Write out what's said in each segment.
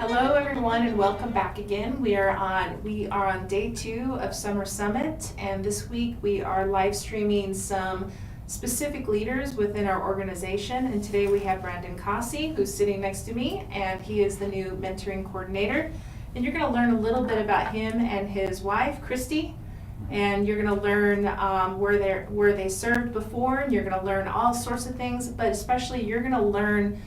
Hello everyone and welcome back again. We are on day 2 of Summer Summit, and this week we are live streaming some specific leaders within our organization. And today we have Brandon Kosse, who's sitting next to me, and he is the new mentoring coordinator. And you're going to learn a little bit about him and his wife, Christy. And you're going to learn where they served before, and you're going to learn all sorts of things, but especially you're going to learn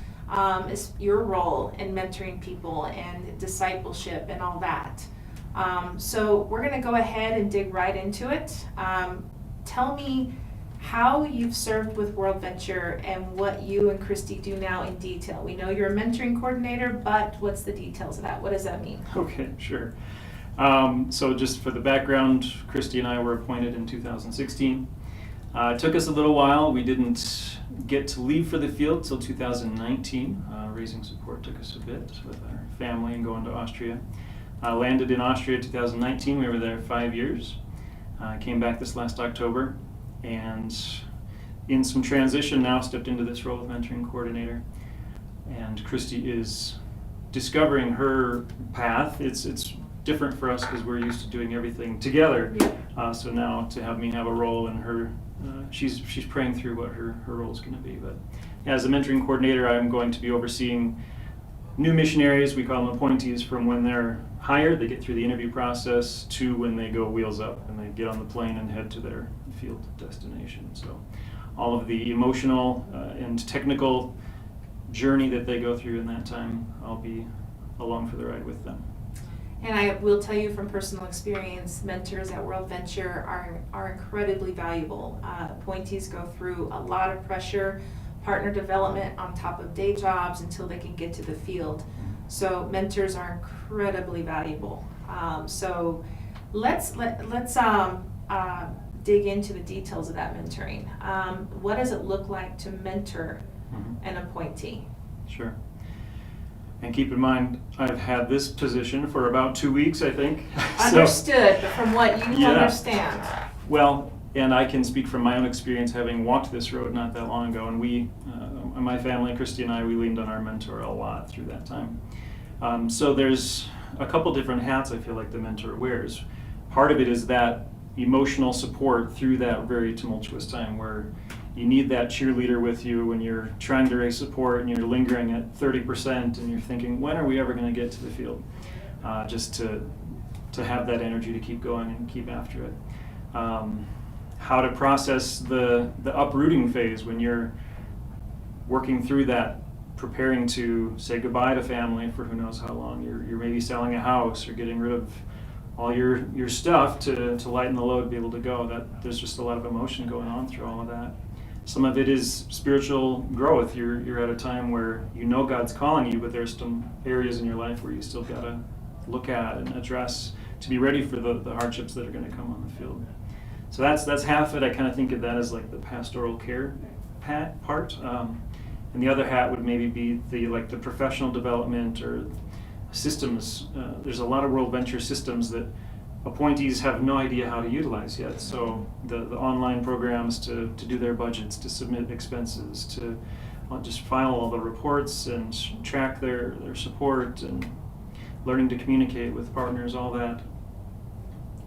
is your role in mentoring people and discipleship and all that. So we're going to go ahead and dig right into it. Tell me how you've served with WorldVenture and what you and Christy do now in detail. We know you're a mentoring coordinator, but what's the details of that? What does that mean? Okay, sure. So just for the background, Christy and I were appointed in 2016. It took us a little while. We didn't get to leave for the field till 2019. Raising support took us a bit with our family and going to Austria. Landed in Austria 2019. We were there 5 years. Came back this last October, and in some transition now stepped into this role of mentoring coordinator. And Christy is discovering her path. It's different for us because we're used to doing everything together. So now to have me have a role in her, she's praying through what her role is going to be. But as a mentoring coordinator, I'm going to be overseeing new missionaries. We call them appointees, from when they're hired, they get through the interview process, to when they go wheels up and they get on the plane and head to their field destination. So all of the emotional and technical journey that they go through in that time, I'll be along for the ride with them. And I will tell you from personal experience, mentors at WorldVenture are incredibly valuable. Appointees go through a lot of pressure, partner development on top of day jobs until they can get to the field. So mentors are incredibly valuable. So let's dig into the details of that mentoring. What does it look like to mentor an appointee? Sure. And keep in mind, I've had this position for about 2 weeks, I think. Understood, but from what you understand. Well, and I can speak from my own experience, having walked this road not that long ago, and we, my family, Christy and I, we leaned on our mentor a lot through that time. So there's a couple different hats I feel like the mentor wears. Part of it is that emotional support through that very tumultuous time where you need that cheerleader with you when you're trying to raise support and you're lingering at 30% and you're thinking, when are we ever going to get to the field? Just to have that energy to keep going and keep after it. How to process the uprooting phase when you're working through that, preparing to say goodbye to family for who knows how long. You're maybe selling a house or getting rid of all your stuff to lighten the load, be able to go. There's just a lot of emotion going on through all of that. Some of it is spiritual growth. You're at a time where you know God's calling you, but there's some areas in your life where you still gotta look at and address to be ready for the hardships that are going to come on the field. So that's half of it. I kind of think of that as like the pastoral care part, and the other hat would maybe be the professional development or systems. There's a lot of WorldVenture systems that appointees have no idea how to utilize yet. So the online programs to do their budgets, to submit expenses, to just file all the reports and track their support, and learning to communicate with partners, all that.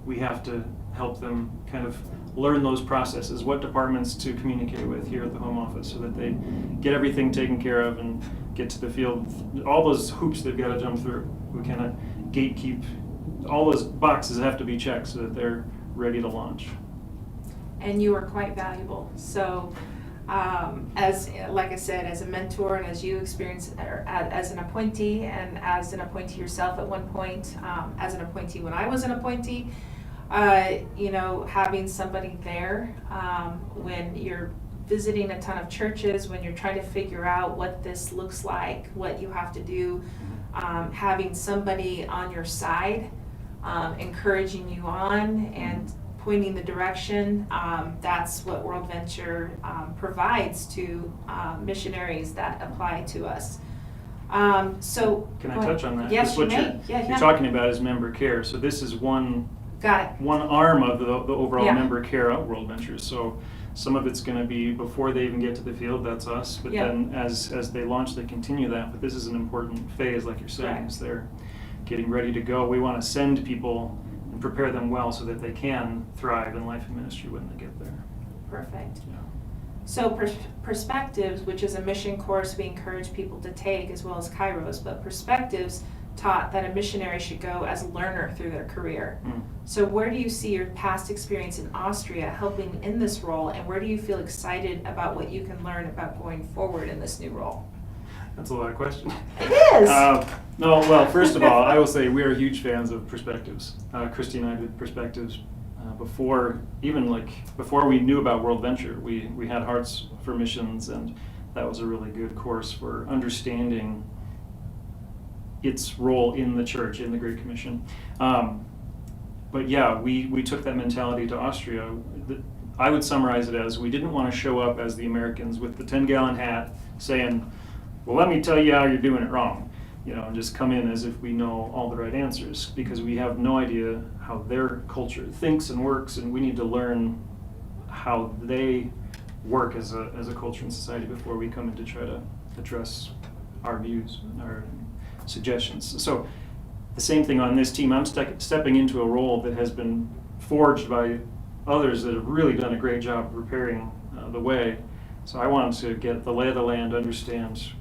We have to help them kind of learn those processes, what departments to communicate with here at the home office so that they get everything taken care of and get to the field. All those hoops they've got to jump through. We kind of gatekeep. All those boxes have to be checked so that they're ready to launch. And you are quite valuable. So as like I said, as a mentor and as you experience as an appointee and as an appointee yourself at one point, as an appointee when I was an appointee, having somebody there when you're visiting a ton of churches, when you're trying to figure out what this looks like, what you have to do, having somebody on your side, encouraging you on and pointing the direction, that's what WorldVenture provides to missionaries that apply to us. So can I touch on that? Yes, you may. You're talking about is member care. So this is one arm of the overall member care of WorldVenture. So some of it's going to be before they even get to the field, that's us. But then as they launch, they continue that. But this is an important phase, like you're saying, as they're getting ready to go. We want to send people and prepare them well so that they can thrive in life and ministry when they get there. Perfect. So Perspectives, which is a mission course we encourage people to take, as well as Kairos, but Perspectives taught that a missionary should go as a learner through their career. So where do you see your past experience in Austria helping in this role, and where do you feel excited about what you can learn about going forward in this new role? That's a lot of questions. It is! No, well, first of all, I will say we are huge fans of Perspectives. Christy and I did Perspectives before we knew about WorldVenture. We had hearts for missions, and that was a really good course for understanding its role in the church, in the Great Commission. But yeah, we took that mentality to Austria. I would summarize it as we didn't want to show up as the Americans with the 10-gallon hat saying, well, let me tell you how you're doing it wrong, and just come in as if we know all the right answers, because we have no idea how their culture thinks and works, and we need to learn how they work as a culture and society before we come in to try to address our views, our suggestions. So the same thing on this team. I'm stepping into a role that has been forged by others that have really done a great job preparing the way. So I wanted to get the lay of the land, understand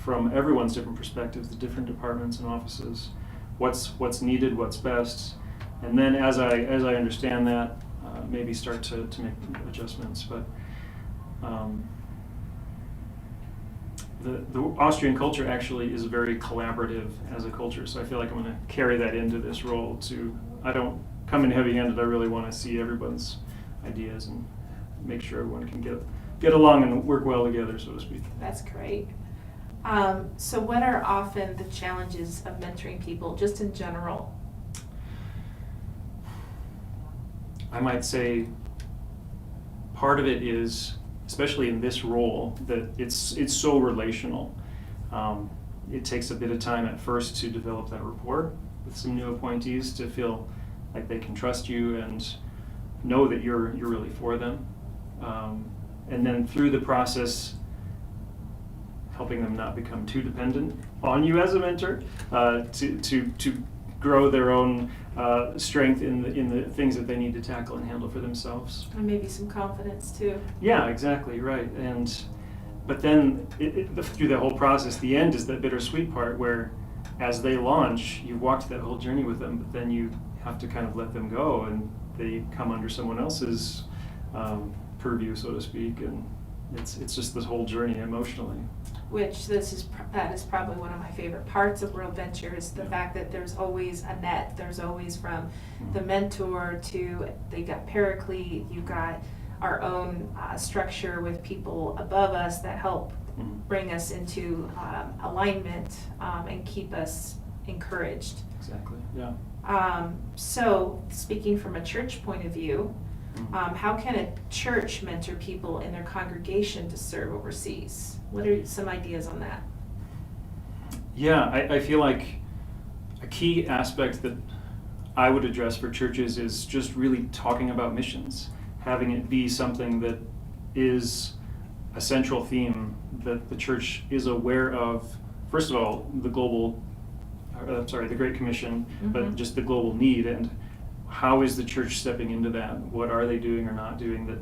from everyone's different perspectives, the different departments and offices, what's needed, what's best, and then as I understand that, maybe start to make adjustments. But the Austrian culture actually is very collaborative as a culture, so I feel like I'm going to carry that into this role too. I don't come in heavy-handed. I really want to see everyone's ideas and make sure everyone can get along and work well together, so to speak. That's great. So what are often the challenges of mentoring people, just in general? I might say part of it is, especially in this role, that it's so relational. It takes a bit of time at first to develop that rapport with some new appointees, to feel like they can trust you and know that you're really for them. And then through the process, helping them not become too dependent on you as a mentor, to grow their own strength in the things that they need to tackle and handle for themselves. And maybe some confidence too. Yeah, exactly, right. But then through the whole process, the end is that bittersweet part where, as they launch, you've walked that whole journey with them, but then you have to kind of let them go, and they come under someone else's purview, so to speak, and it's just this whole journey emotionally. Which that is probably one of my favorite parts of WorldVenture, is the fact that there's always a net. There's always, from the mentor to, they got paraclete, you've got our own structure with people above us that help bring us into alignment and keep us encouraged. Exactly, yeah. So speaking from a church point of view, how can a church mentor people in their congregation to serve overseas? What are some ideas on that? Yeah, I feel like a key aspect that I would address for churches is just really talking about missions, having it be something that is a central theme that the church is aware of. First of all, the Great Commission, but just the global need, and how is the church stepping into that? What are they doing or not doing? That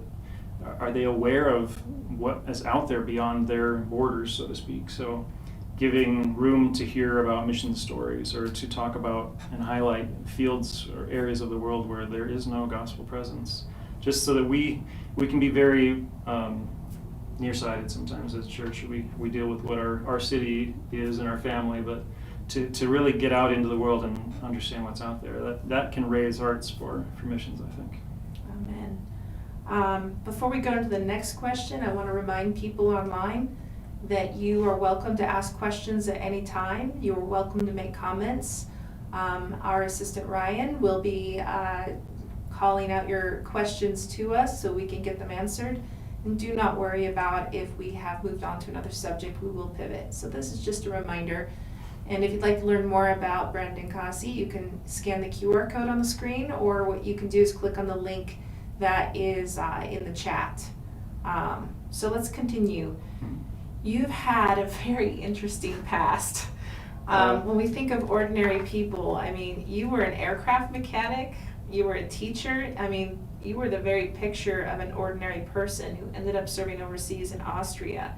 are they aware of what is out there beyond their borders, so to speak? So giving room to hear about mission stories, or to talk about and highlight fields or areas of the world where there is no gospel presence, just so that we can be very nearsighted sometimes as a church. We deal with what our city is and our family, but to really get out into the world and understand what's out there, that can raise hearts for missions, I think. Amen. Before we go into the next question, I want to remind people online that you are welcome to ask questions at any time. You are welcome to make comments. Our assistant Ryan will be calling out your questions to us so we can get them answered. And do not worry about if we have moved on to another subject, we will pivot. So this is just a reminder. And if you'd like to learn more about Brandon Kosse, you can scan the QR code on the screen, or what you can do is click on the link that is in the chat. So let's continue. You've had a very interesting past. When we think of ordinary people, I mean, you were an aircraft mechanic You were a teacher. I mean, you were the very picture of an ordinary person who ended up serving overseas in Austria.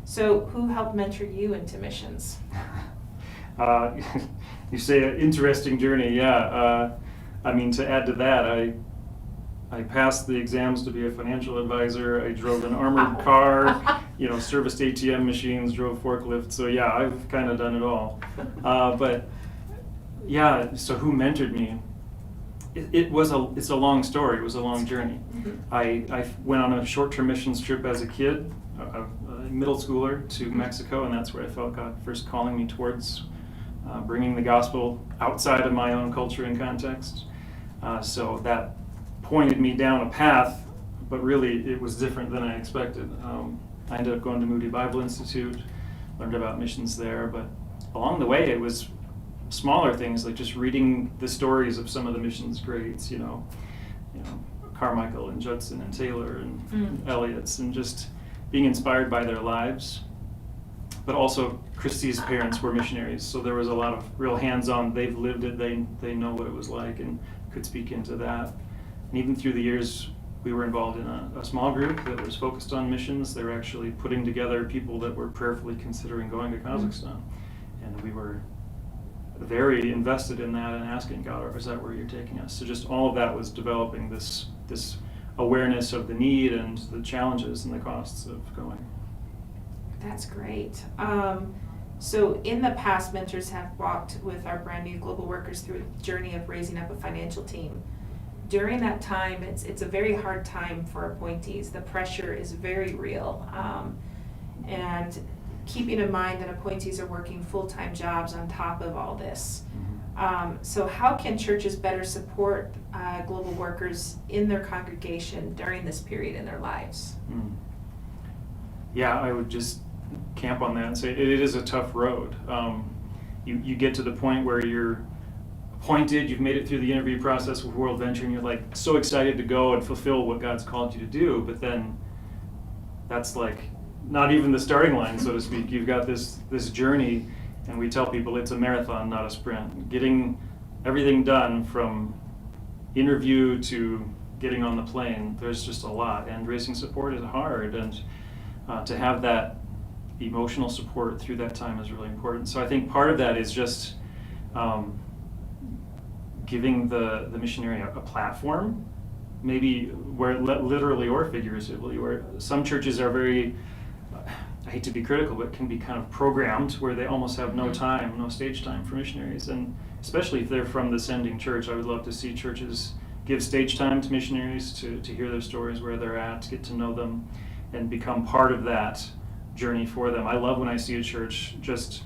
So who helped mentor you into missions? You say an interesting journey, yeah. I mean, to add to that, I passed the exams to be a financial advisor. I drove an armored car, serviced ATM machines, drove forklifts. So yeah, I've kind of done it all. But yeah, so who mentored me? It's a long story. It was a long journey. Mm-hmm. I went on a short-term missions trip as a kid, a middle schooler, to Mexico, and that's where I felt God first calling me towards bringing the gospel outside of my own culture and context. So that pointed me down a path, but really it was different than I expected. I ended up going to Moody Bible Institute, learned about missions there, but along the way it was smaller things like just reading the stories of some of the missions greats, Carmichael and Judson and Taylor and Elliott's, and just being inspired by their lives. But also Christy's parents were missionaries, so there was a lot of real hands-on. They've lived it, they know what it was like and could speak into that. And even through the years, we were involved in a small group that was focused on missions. They were actually putting together people that were prayerfully considering going to Kazakhstan. And we were very invested in that and asking God, is that where you're taking us? So just all of that was developing this awareness of the need and the challenges and the costs of going. That's great. So in the past, mentors have walked with our brand new global workers through a journey of raising up a financial team. During that time, it's a very hard time for appointees. The pressure is very real. And keeping in mind that appointees are working full-time jobs on top of all this. So how can churches better support global workers in their congregation during this period in their lives? Yeah, I would just camp on that and say it is a tough road. You get to the point where you're appointed, you've made it through the interview process with WorldVenture, and you're like so excited to go and fulfill what God's called you to do, but then that's like not even the starting line, so to speak. You've got this journey, and we tell people it's a marathon, not a sprint. Getting everything done from interview to getting on the plane, there's just a lot, and raising support is hard, and to have that emotional support through that time is really important. So I think part of that is just giving the missionary a platform, maybe where literally or figuratively, where some churches are very, I hate to be critical, but can be kind of programmed where they almost have no time, no stage time for missionaries. And especially if they're from the sending church, I would love to see churches give stage time to missionaries to hear their stories, where they're at, to get to know them and become part of that journey for them. I love when I see a church just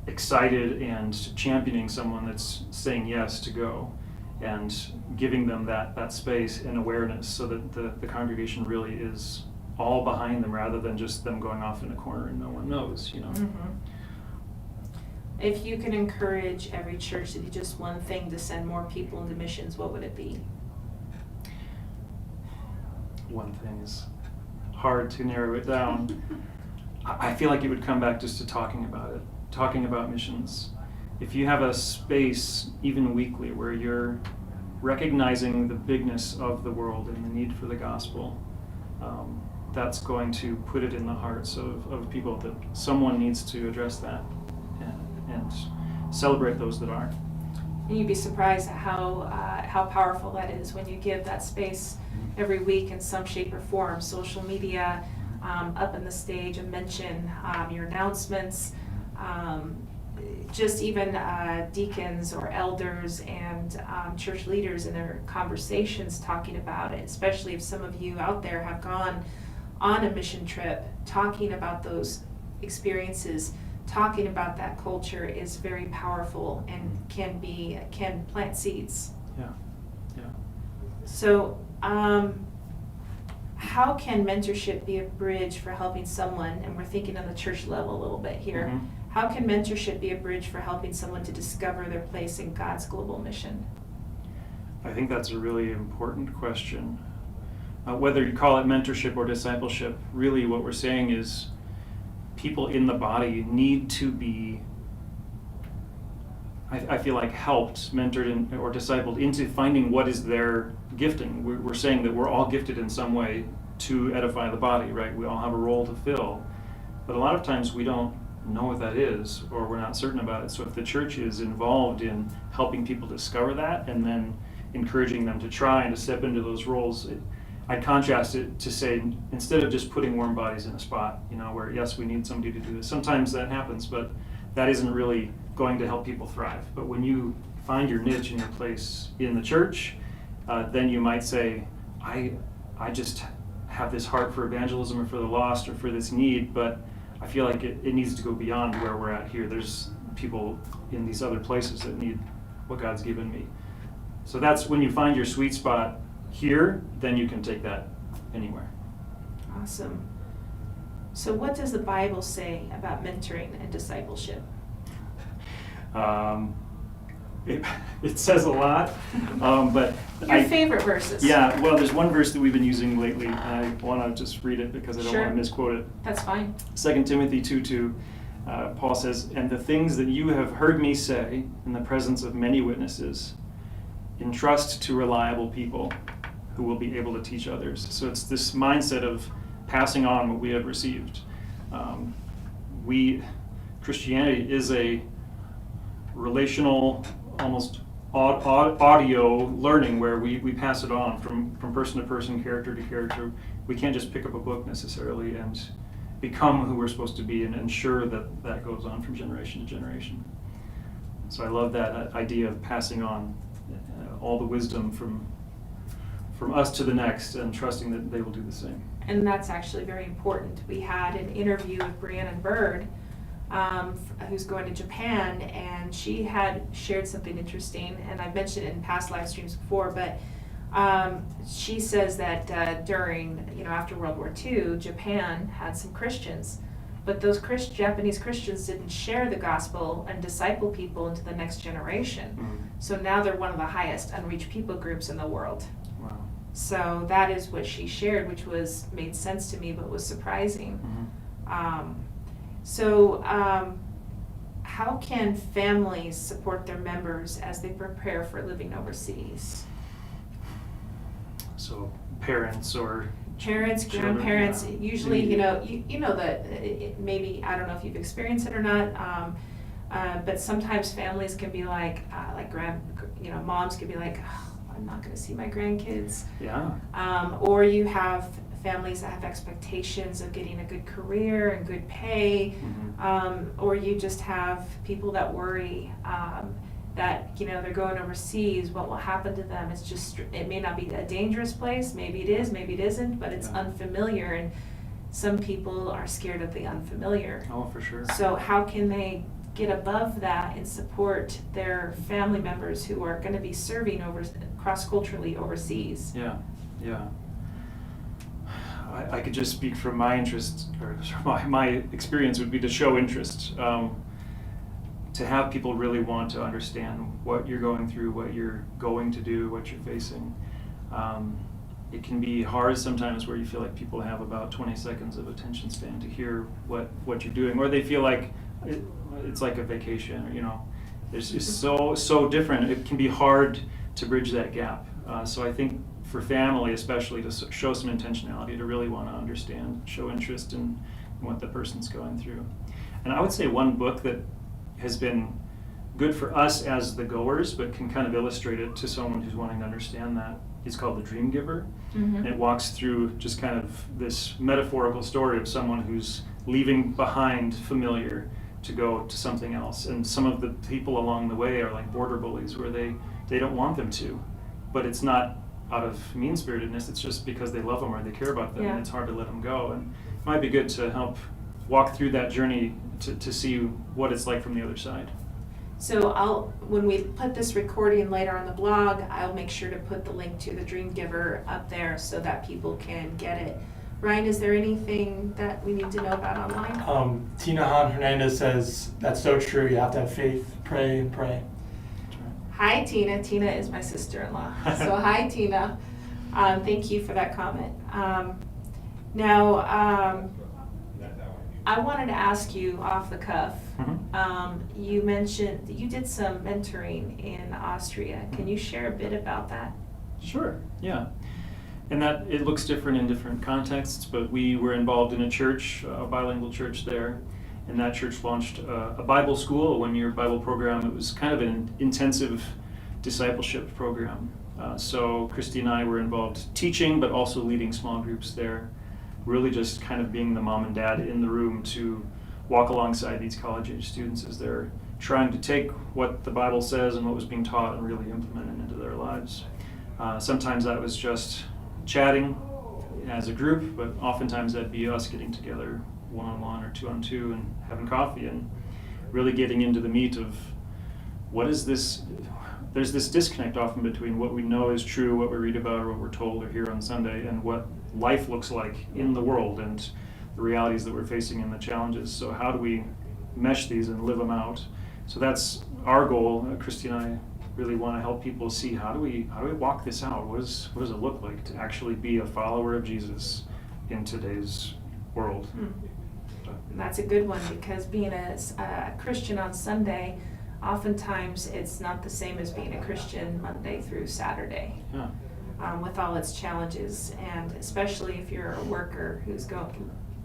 excited and championing someone that's saying yes to go and giving them that space and awareness so that the congregation really is all behind them rather than just them going off in a corner and no one knows, If you could encourage every church to do just one thing to send more people into missions, what would it be? One thing is hard to narrow it down. I feel like it would come back just to talking about missions. If you have a space, even weekly, where you're recognizing the bigness of the world and the need for the gospel, that's going to put it in the hearts of people that someone needs to address that and celebrate those that are. And you'd be surprised at how powerful that is when you give that space every week in some shape or form. Social media, up on the stage, a mention, your announcements, just even deacons or elders and church leaders in their conversations talking about it, especially if some of you out there have gone on a mission trip, talking about those experiences, talking about that culture is very powerful and can plant seeds. Yeah. So how can mentorship be a bridge for helping someone, and we're thinking on the church level a little bit here, how can mentorship be a bridge for helping someone to discover their place in God's global mission? I think that's a really important question. Whether you call it mentorship or discipleship, really what we're saying is people in the body need to be I feel like helped, mentored, or discipled into finding what is their gifting. We're saying that we're all gifted in some way to edify the body, right? We all have a role to fill. But a lot of times we don't know what that is, or we're not certain about it. So if the church is involved in helping people discover that and then encouraging them to try and to step into those roles, I contrast it to say, instead of just putting warm bodies in a spot, where yes, we need somebody to do this. Sometimes that happens, but that isn't really going to help people thrive. But when you find your niche and your place in the church, then you might say, I just have this heart for evangelism or for the lost or for this need, but I feel like it needs to go beyond where we're at here. There's people in these other places that need what God's given me. So that's when you find your sweet spot here, then you can take that anywhere. Awesome. So what does the Bible say about mentoring and discipleship? It says a lot, but Your favorite verses? Yeah, well, there's one verse that we've been using lately. I want to just read it because I don't want to misquote it. That's fine. 2 Timothy 2:2, Paul says, "And the things that you have heard me say in the presence of many witnesses, entrust to reliable people who will be able to teach others." So it's this mindset of passing on what we have received. Christianity is a relational, almost audio learning where we pass it on from person to person, character to character. We can't just pick up a book necessarily and become who we're supposed to be and ensure that that goes on from generation to generation. So I love that idea of passing on all the wisdom from us to the next and trusting that they will do the same. And that's actually very important. We had an interview with Brianna Bird, who's going to Japan, and she had shared something interesting, and I've mentioned it in past live streams before, but she says that during, after World War II, Japan had some Christians, but those Japanese Christians didn't share the gospel and disciple people into the next generation. Mm-hmm. So now they're one of the highest unreached people groups in the world. Wow. So that is what she shared, which made sense to me, but was surprising. Mm-hmm. How can families support their members as they prepare for living overseas? So parents, grandparents, yeah. usually, that maybe, I don't know if you've experienced it or not, but sometimes families can be like moms can be like, oh, I'm not going to see my grandkids. Yeah. Or you have families that have expectations of getting a good career and good pay, Mm-hmm. Or you just have people that worry that they're going overseas, what will happen to them? It may not be a dangerous place, maybe it is, maybe it isn't, but it's unfamiliar, and some people are scared of the unfamiliar. Oh, for sure. So how can they get above that and support their family members who are going to be serving cross-culturally overseas? Yeah. I could just speak from my interest, or my experience would be to show interest, to have people really want to understand what you're going through, what you're going to do, what you're facing. It can be hard sometimes where you feel like people have about 20 seconds of attention span to hear what you're doing, or they feel like it's like a vacation, it's just so different. It can be hard to bridge that gap. So I think for family especially, to show some intentionality, to really want to understand, show interest in what the person's going through. And I would say one book that has been good for us as the goers, but can kind of illustrate it to someone who's wanting to understand that, is called The Dream Giver. Mm-hmm. And it walks through just kind of this metaphorical story of someone who's leaving behind familiar to go to something else. And some of the people along the way are like border bullies, where they don't want them to, but it's not out of mean-spiritedness, it's just because they love them or they care about them, and it's hard to let them go. And it might be good to help walk through that journey to see what it's like from the other side. So when we put this recording later on the blog, I'll make sure to put the link to the Dream Giver up there so that people can get it. Ryan, is there anything that we need to know about online? Tina Han Hernandez says, that's so true, you have to have faith, pray and pray. Hi, Tina. Tina is my sister-in-law. So hi, Tina. Thank you for that comment. Now, I wanted to ask you off the cuff, Mm-hmm. You mentioned that you did some mentoring in Austria. Can you share a bit about that? Sure, yeah. And that it looks different in different contexts, but we were involved in a church, a bilingual church there, and that church launched a Bible school, a one-year Bible program. It was kind of an intensive discipleship program. So Christy and I were involved teaching, but also leading small groups there, really just kind of being the mom and dad in the room to walk alongside these college-age students as they're trying to take what the Bible says and what was being taught and really implement it into their lives. Sometimes that was just chatting as a group, but oftentimes that'd be us getting together one-on-one or two-on-two and having coffee and really getting into the meat of what is this. There's this disconnect often between what we know is true, what we read about or what we're told or hear on Sunday, and what life looks like in the world and the realities that we're facing and the challenges. So how do we mesh these and live them out? So that's our goal. Christy and I really want to help people see how do we walk this out? What does it look like to actually be a follower of Jesus in today's world? That's a good one, because being a Christian on Sunday, oftentimes it's not the same as being a Christian Monday through Saturday. Yeah. With all its challenges, and especially if you're a worker who's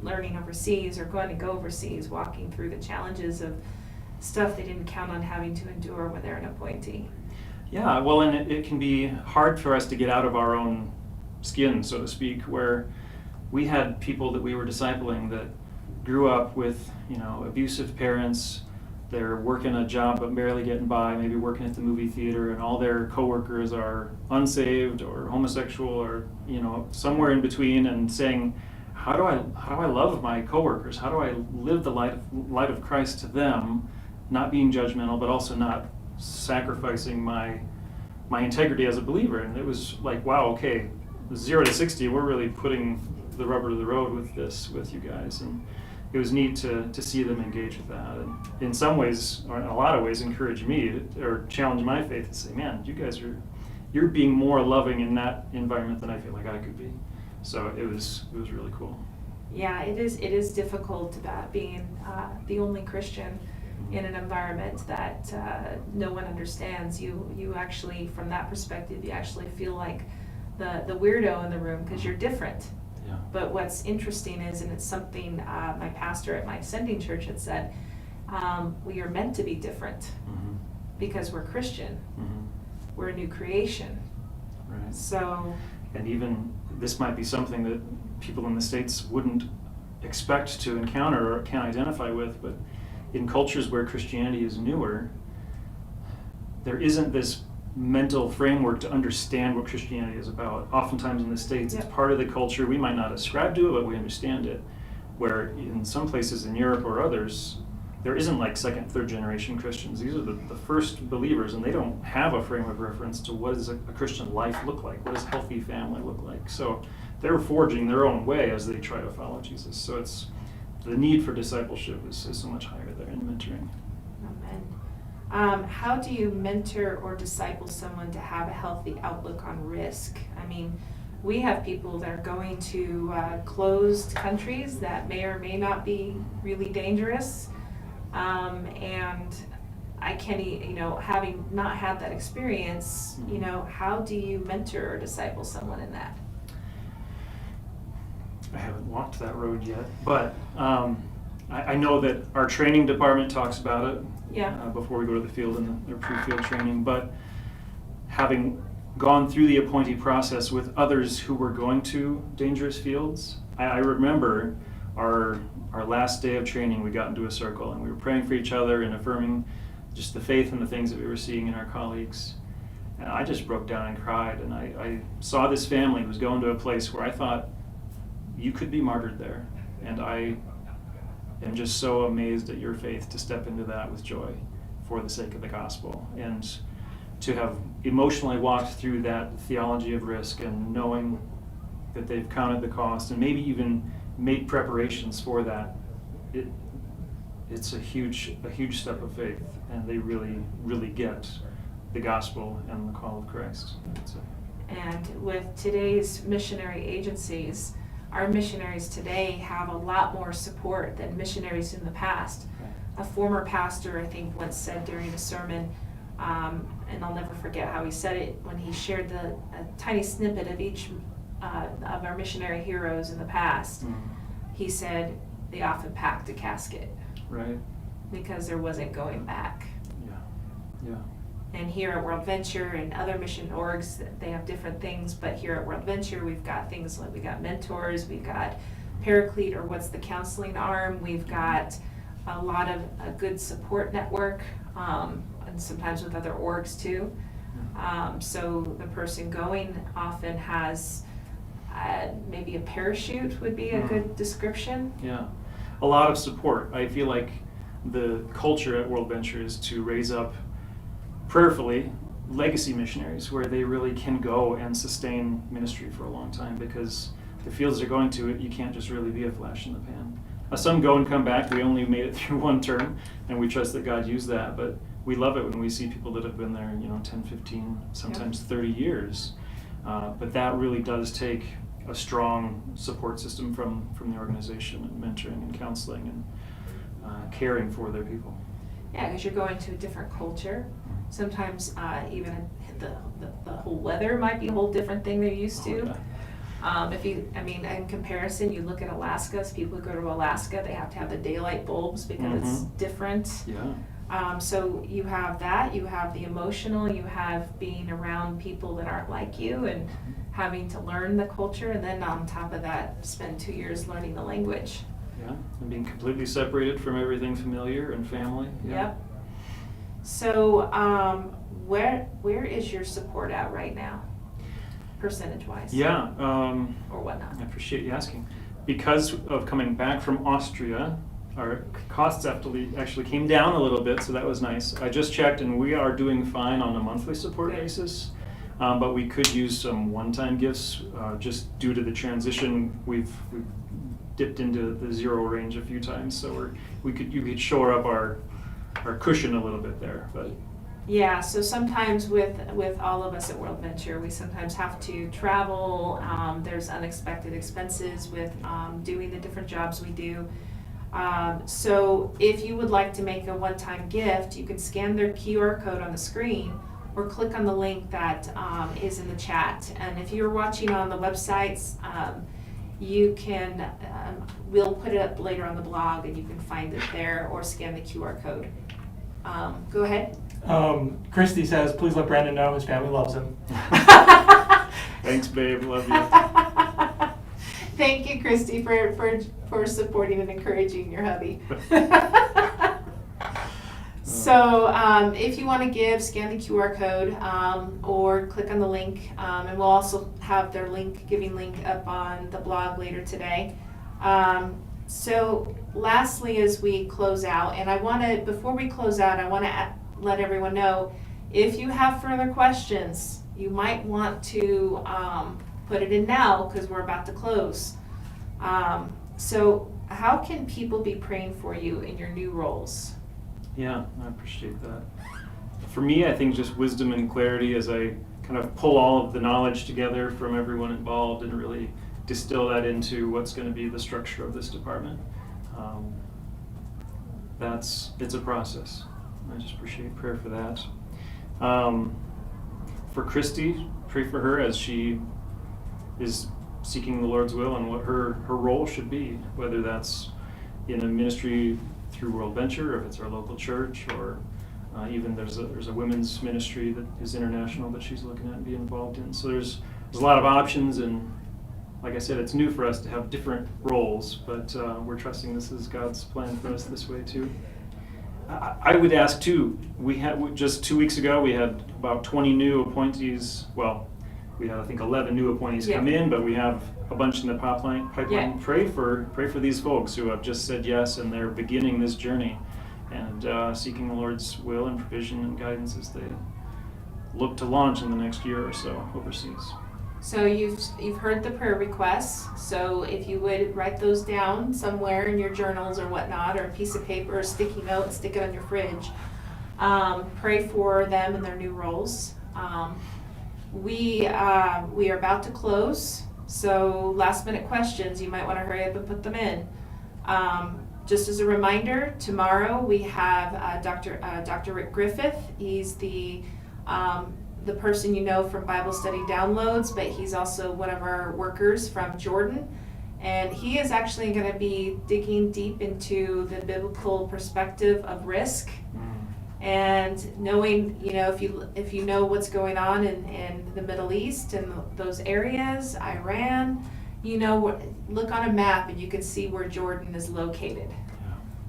learning overseas or going to go overseas, walking through the challenges of stuff they didn't count on having to endure when they're an appointee. Yeah, well, and it can be hard for us to get out of our own skin, so to speak, where we had people that we were discipling that grew up with, abusive parents. They're working a job but barely getting by, maybe working at the movie theater, and all their coworkers are unsaved or homosexual or somewhere in between, and saying, how do I love my coworkers? How do I live the light of Christ to them, not being judgmental, but also not sacrificing my integrity as a believer? And it was like, wow, okay, 0 to 60, we're really putting the rubber to the road with you guys. And it was neat to see them engage with that, and in some ways, or in a lot of ways, encourage me or challenge my faith to say, man, you're being more loving in that environment than I feel like I could be. So it was really cool. Yeah, it is difficult about being the only Christian in an environment that no one understands. You actually, from that perspective, you actually feel like the weirdo in the room because you're different. Yeah. But what's interesting is, and it's something my pastor at my sending church had said, we are meant to be different because we're Christian. We're a new creation. Right. So. And even this might be something that people in the States wouldn't expect to encounter or can't identify with, but in cultures where Christianity is newer, there isn't this mental framework to understand what Christianity is about. Oftentimes in the States, it's part of the culture. We might not ascribe to it, but we understand it. Where in some places in Europe or others, there isn't like second, third generation Christians. These are the first believers, and they don't have a frame of reference to what does a Christian life look like? What does healthy family look like? So they're forging their own way as they try to follow Jesus. So it's the need for discipleship is so much higher there in mentoring. Amen. How do you mentor or disciple someone to have a healthy outlook on risk? I mean, we have people that are going to closed countries that may or may not be really dangerous. And I can't, having not had that experience, how do you mentor or disciple someone in that? I haven't walked that road yet, but I know that our training department talks about it before we go to the field in their pre-field training, but having gone through the appointee process with others who were going to dangerous fields, I remember our last day of training, we got into a circle and we were praying for each other and affirming just the faith and the things that we were seeing in our colleagues. And I just broke down and cried, and I saw this family who was going to a place where I thought, you could be martyred there. And I am just so amazed at your faith to step into that with joy for the sake of the gospel. And to have emotionally walked through that theology of risk and knowing that they've counted the cost and maybe even made preparations for that, it's a huge step of faith, and they really get the gospel and the call of Christ. And with today's missionary agencies, our missionaries today have a lot more support than missionaries in the past. a former pastor, I think, once said during a sermon, and I'll never forget how he said it, when he shared a tiny snippet of each of our missionary heroes in the past. He said they often packed a casket. Right. Because there wasn't going back. Yeah. And here at WorldVenture and other mission orgs, they have different things, but here at WorldVenture, we've got things like, we got mentors, we've got Paraclete, or what's the counseling arm, we've got a lot of a good support network, and sometimes with other orgs too. So the person going often has maybe a parachute would be a good description. Yeah, a lot of support. I feel like the culture at WorldVenture is to raise up prayerfully legacy missionaries where they really can go and sustain ministry for a long time, because the fields they're going to, you can't just really be a flash in the pan. Some go and come back. We only made it through one term, and we trust that God used that, but we love it when we see people that have been there 10, 15, sometimes 30 years. But that really does take a strong support system from the organization, and mentoring and counseling and caring for their people. Yeah, because you're going to a different culture. Sometimes even the whole weather might be a whole different thing they're used to. In comparison, you look at Alaska, as people who go to Alaska, they have to have the daylight bulbs because it's different. Yeah. So you have that, you have the emotional, you have being around people that aren't like you and having to learn the culture, and then on top of that, spend 2 years learning the language. Yeah, and being completely separated from everything familiar and family. Yeah. Yep. So where is your support at right now, percentage-wise? Yeah. Or whatnot? I appreciate you asking. Because of coming back from Austria, our costs actually came down a little bit, so that was nice. I just checked, and we are doing fine on a monthly support basis. But we could use some one-time gifts just due to the transition. We've dipped into the zero range a few times, so you could shore up our cushion a little bit there. But yeah, so sometimes with all of us at WorldVenture, we sometimes have to travel. There's unexpected expenses with doing the different jobs we do. So if you would like to make a one-time gift, you can scan their QR code on the screen or click on the link that is in the chat. And if you're watching on the websites, you can, we'll put it up later on the blog and you can find it there, or scan the QR code. Go ahead. Christy says, please let Brandon know his family loves him. Thanks, babe. Love you. Thank you, Christy, for supporting and encouraging your hubby. So if you want to give, scan the QR code or click on the link, and we'll also have their giving link up on the blog later today. So lastly, as we close out, and before we close out, I want to let everyone know, if you have further questions, you might want to put it in now, because we're about to close. So how can people be praying for you in your new roles? Yeah, I appreciate that. For me, I think just wisdom and clarity as I kind of pull all of the knowledge together from everyone involved and really distill that into what's going to be the structure of this department. It's a process. I just appreciate prayer for that. For Christy, pray for her as she is seeking the Lord's will and what her role should be, whether that's in a ministry through WorldVenture, or if it's our local church, or even there's a women's ministry that is international that she's looking at and being involved in. So there's a lot of options, and like I said, it's new for us to have different roles, but we're trusting this is God's plan for us this way too. I would ask too, just 2 weeks ago, we had about 20 new appointees. Well, we had I think 11 new appointees come in, but we have a bunch in the pipeline. Yeah. Pray for these folks who have just said yes, and they're beginning this journey and seeking the Lord's will and provision and guidance as they look to launch in the next year or so overseas. So you've heard the prayer requests. So if you would write those down somewhere in your journals or whatnot, or a piece of paper or a sticky note, and stick it on your fridge. Pray for them and their new roles. We are about to close, so last minute questions, you might want to hurry up and put them in. Just as a reminder, tomorrow we have Dr. Rick Griffith. He's the person you know from Bible study downloads, but he's also one of our workers from Jordan. And he is actually going to be digging deep into the biblical perspective of risk. And knowing, if you know what's going on in the Middle East and those areas, Iran, look on a map and you can see where Jordan is located.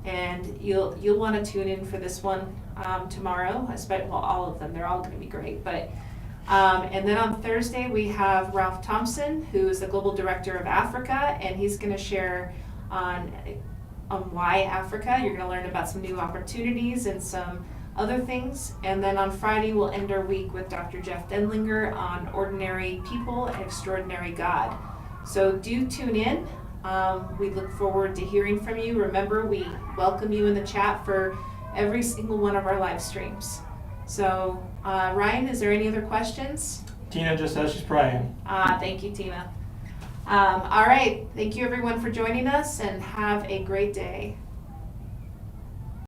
And you'll want to tune in for this one tomorrow. All of them. They're all going to be great. But and then on Thursday we have Ralph Thompson, who is the Global Director of Africa, and he's going to share on why Africa. You're going to learn about some new opportunities and some other things. And then on Friday we'll end our week with Dr. Jeff Denlinger on Ordinary People and Extraordinary God. So do tune in. We look forward to hearing from you. Remember, we welcome you in the chat for every single one of our live streams. So, Ryan, is there any other questions? Tina just says she's praying. Thank you, Tina. All right. Thank you, everyone, for joining us, and have a great day.